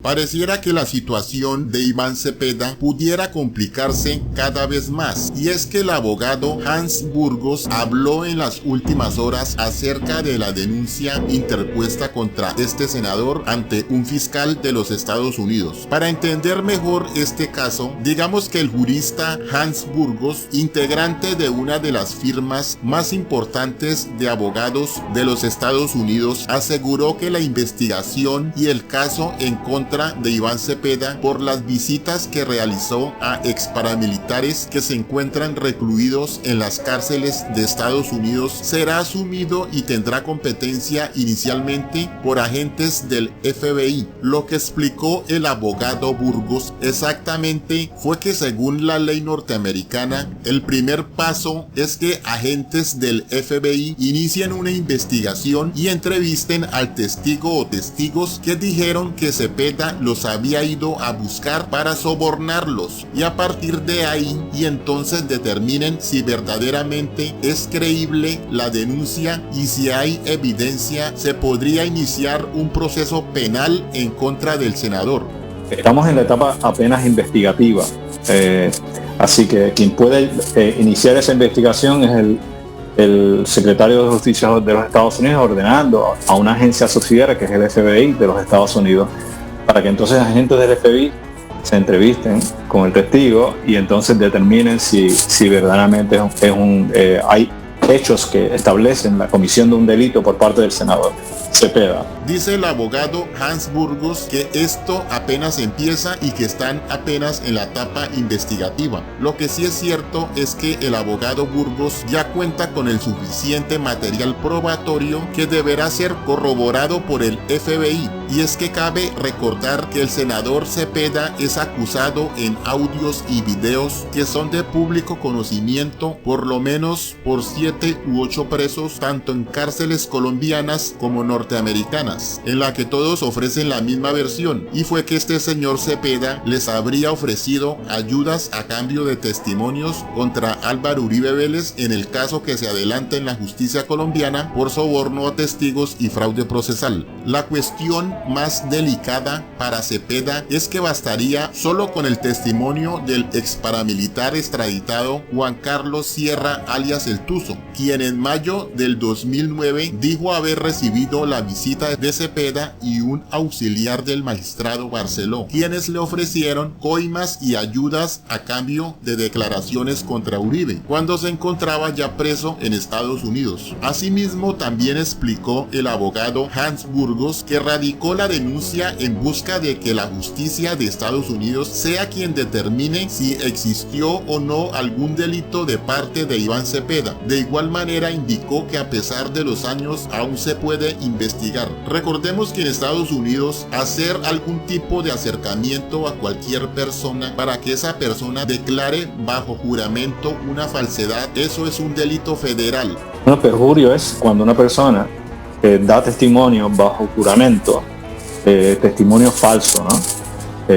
Pareciera que la situación de Iván Cepeda pudiera complicarse cada vez más, y es que el abogado Hans Burgos habló en las últimas horas acerca de la denuncia interpuesta contra este senador ante un fiscal de los Estados Unidos. Para entender mejor este caso, digamos que el jurista Hans Burgos, integrante de una de las firmas más importantes de abogados de los Estados Unidos, aseguró que la investigación y el caso en contra de Iván Cepeda por las visitas que realizó a ex paramilitares que se encuentran recluidos en las cárceles de Estados Unidos será asumido y tendrá competencia inicialmente por agentes del FBI. Lo que explicó el abogado Burgos exactamente fue que según la ley norteamericana, el primer paso es que agentes del FBI inicien una investigación y entrevisten al testigo o testigos que dijeron que Cepeda los había ido a buscar para sobornarlos, y a partir de ahí y entonces determinen si verdaderamente es creíble la denuncia y si hay evidencia se podría iniciar un proceso penal en contra del senador. Estamos en la etapa apenas investigativa, así que quien puede iniciar esa investigación es el secretario de Justicia de los Estados Unidos, ordenando a una agencia subsidiaria que es el FBI de los Estados Unidos, para que entonces agentes del FBI se entrevisten con el testigo y entonces determinen si verdaderamente hay hechos que establecen la comisión de un delito por parte del senador Cepeda. Dice el abogado Hans Burgos que esto apenas empieza y que están apenas en la etapa investigativa. Lo que sí es cierto es que el abogado Burgos ya cuenta con el suficiente material probatorio que deberá ser corroborado por el FBI. Y es que cabe recordar que el senador Cepeda es acusado en audios y videos que son de público conocimiento por lo menos por 7 u 8 presos tanto en cárceles colombianas como norteamericanas, en la que todos ofrecen la misma versión, y fue que este señor Cepeda les habría ofrecido ayudas a cambio de testimonios contra Álvaro Uribe Vélez en el caso que se adelanta en la justicia colombiana por soborno a testigos y fraude procesal. La cuestión más delicada para Cepeda es que bastaría solo con el testimonio del ex paramilitar extraditado Juan Carlos Sierra alias El Tuzo, quien en mayo del 2009 dijo haber recibido la visita de Cepeda y un auxiliar del magistrado Barceló, quienes le ofrecieron coimas y ayudas a cambio de declaraciones contra Uribe, cuando se encontraba ya preso en Estados Unidos. Asimismo, también explicó el abogado Hans Burgos que radicó la denuncia en busca de que la justicia de Estados Unidos sea quien determine si existió o no algún delito de parte de Iván Cepeda. De igual manera indicó que a pesar de los años aún se puede investigar. Recordemos que en Estados Unidos hacer algún tipo de acercamiento a cualquier persona para que esa persona declare bajo juramento una falsedad, eso es un delito federal. Un perjurio es cuando una persona da testimonio bajo juramento, testimonio falso, ¿no?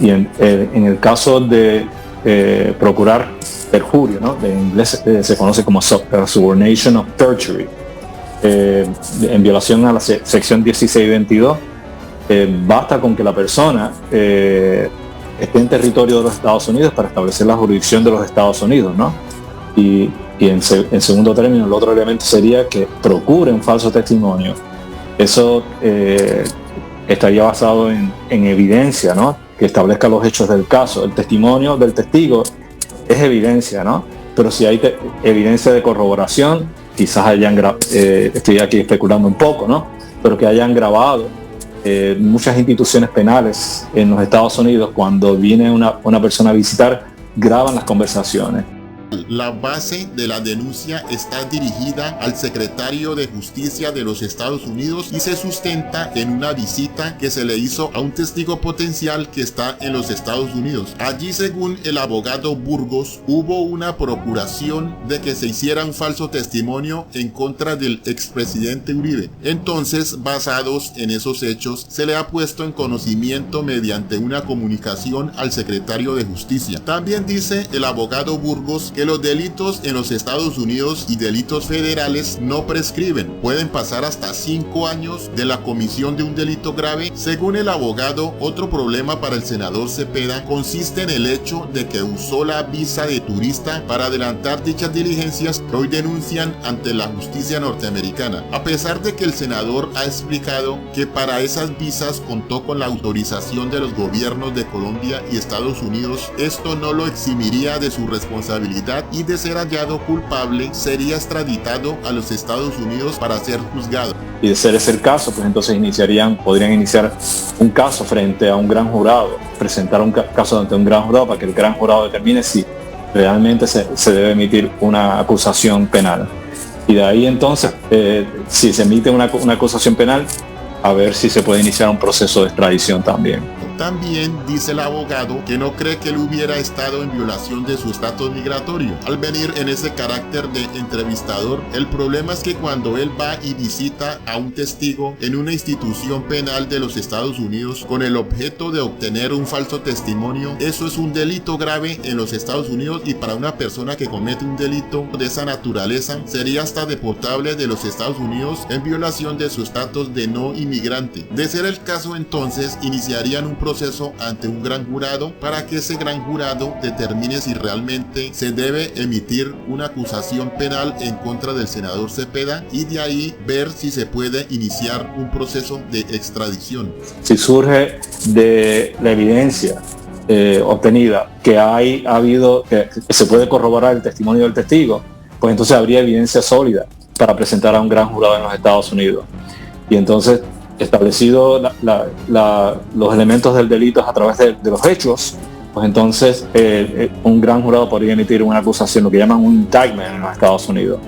Y en el caso de procurar perjurio, ¿no? En inglés se conoce como subornation of perjury, en violación a la sección 1622, basta con que la persona esté en territorio de los Estados Unidos para establecer la jurisdicción de los Estados Unidos, ¿no? Y en segundo término, el otro elemento sería que procure un falso testimonio. Eso estaría basado en evidencia, ¿no? Que establezca los hechos del caso. El testimonio del testigo es evidencia, ¿no? Pero si hay evidencia de corroboración, quizás estoy aquí especulando un poco, ¿no? Pero que hayan grabado muchas instituciones penales en los Estados Unidos, cuando viene una persona a visitar, graban las conversaciones. La base de la denuncia está dirigida al secretario de Justicia de los Estados Unidos y se sustenta en una visita que se le hizo a un testigo potencial que está en los Estados Unidos. Allí, según el abogado Burgos, hubo una procuración de que se hiciera un falso testimonio en contra del expresidente Uribe. Entonces, basados en esos hechos, se le ha puesto en conocimiento mediante una comunicación al secretario de Justicia. También dice el abogado Burgos que los delitos en los Estados Unidos y delitos federales no prescriben. Pueden pasar hasta 5 años de la comisión de un delito grave. Según el abogado, otro problema para el senador Cepeda consiste en el hecho de que usó la visa de turista para adelantar dichas diligencias que hoy denuncian ante la justicia norteamericana. A pesar de que el senador ha explicado que para esas visas contó con la autorización de los gobiernos de Colombia y Estados Unidos, esto no lo eximiría de su responsabilidad y de ser hallado culpable sería extraditado a los Estados Unidos para ser juzgado. Y de ser ese el caso, pues entonces podrían iniciar un caso frente a un gran jurado, presentar un caso ante un gran jurado para que el gran jurado determine si realmente se debe emitir una acusación penal. Y de ahí entonces, si se emite una acusación penal, a ver si se puede iniciar un proceso de extradición también. También dice el abogado que no cree que él hubiera estado en violación de su estatus migratorio al venir en ese carácter de entrevistador. El problema es que cuando él va y visita a un testigo en una institución penal de los Estados Unidos con el objeto de obtener un falso testimonio, eso es un delito grave en los Estados Unidos, y para una persona que comete un delito de esa naturaleza sería hasta deportable de los Estados Unidos en violación de su estatus de no inmigrante. De ser el caso, entonces iniciarían un proceso ante un gran jurado para que ese gran jurado determine si realmente se debe emitir una acusación penal en contra del senador Cepeda, y de ahí ver si se puede iniciar un proceso de extradición. Si surge de la evidencia obtenida que se puede corroborar el testimonio del testigo, pues entonces habría evidencia sólida para presentar a un gran jurado en los Estados Unidos. Y entonces, establecido los elementos del delito a través de los hechos, pues entonces un gran jurado podría emitir una acusación, lo que llaman un indictment en los Estados Unidos.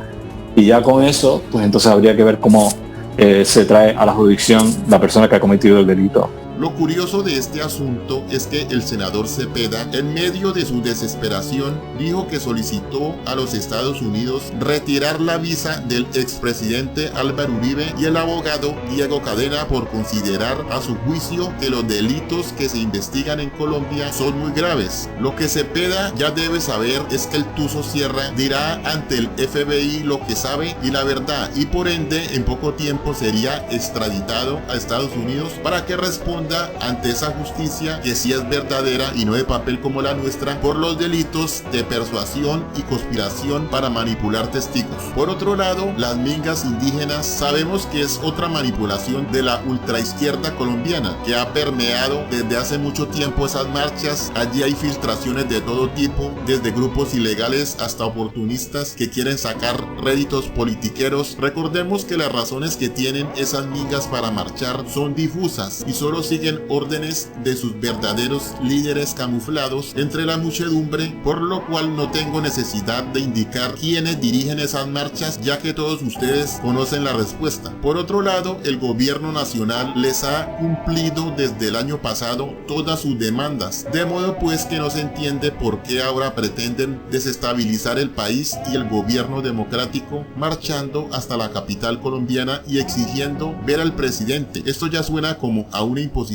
Y ya con eso, pues entonces habría que ver cómo se trae a la jurisdicción la persona que ha cometido el delito. Lo curioso de este asunto es que el senador Cepeda, en medio de su desesperación, dijo que solicitó a los Estados Unidos retirar la visa del expresidente Álvaro Uribe y el abogado Diego Cadena por considerar a su juicio que los delitos que se investigan en Colombia son muy graves. Lo que Cepeda ya debe saber es que el Tuzo Sierra dirá ante el FBI lo que sabe y la verdad, y por ende en poco tiempo sería extraditado a Estados Unidos para que responda ante esa justicia que sí es verdadera y no de papel como la nuestra, por los delitos de persuasión y conspiración para manipular testigos. Por otro lado, las mingas indígenas sabemos que es otra manipulación de la ultraizquierda colombiana que ha permeado desde hace mucho tiempo esas marchas. Allí hay filtraciones de todo tipo, desde grupos ilegales hasta oportunistas que quieren sacar réditos politiqueros. Recordemos que las razones que tienen esas mingas para marchar son difusas y solo siguen órdenes de sus verdaderos líderes camuflados entre la muchedumbre, por lo cual no tengo necesidad de indicar quiénes dirigen esas marchas, ya que todos ustedes conocen la respuesta. Por otro lado, el gobierno nacional les ha cumplido desde el año pasado todas sus demandas, de modo pues que no se entiende por qué ahora pretenden desestabilizar el país y el gobierno democrático marchando hasta la capital colombiana y exigiendo ver al presidente. Esto ya suena como a una imposición,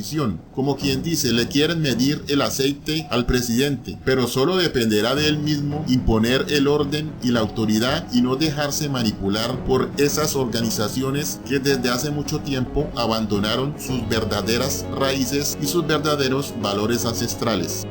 como quien dice, le quieren medir el aceite al presidente, pero solo dependerá de él mismo imponer el orden y la autoridad y no dejarse manipular por esas organizaciones que desde hace mucho tiempo abandonaron sus verdaderas raíces y sus verdaderos valores ancestrales.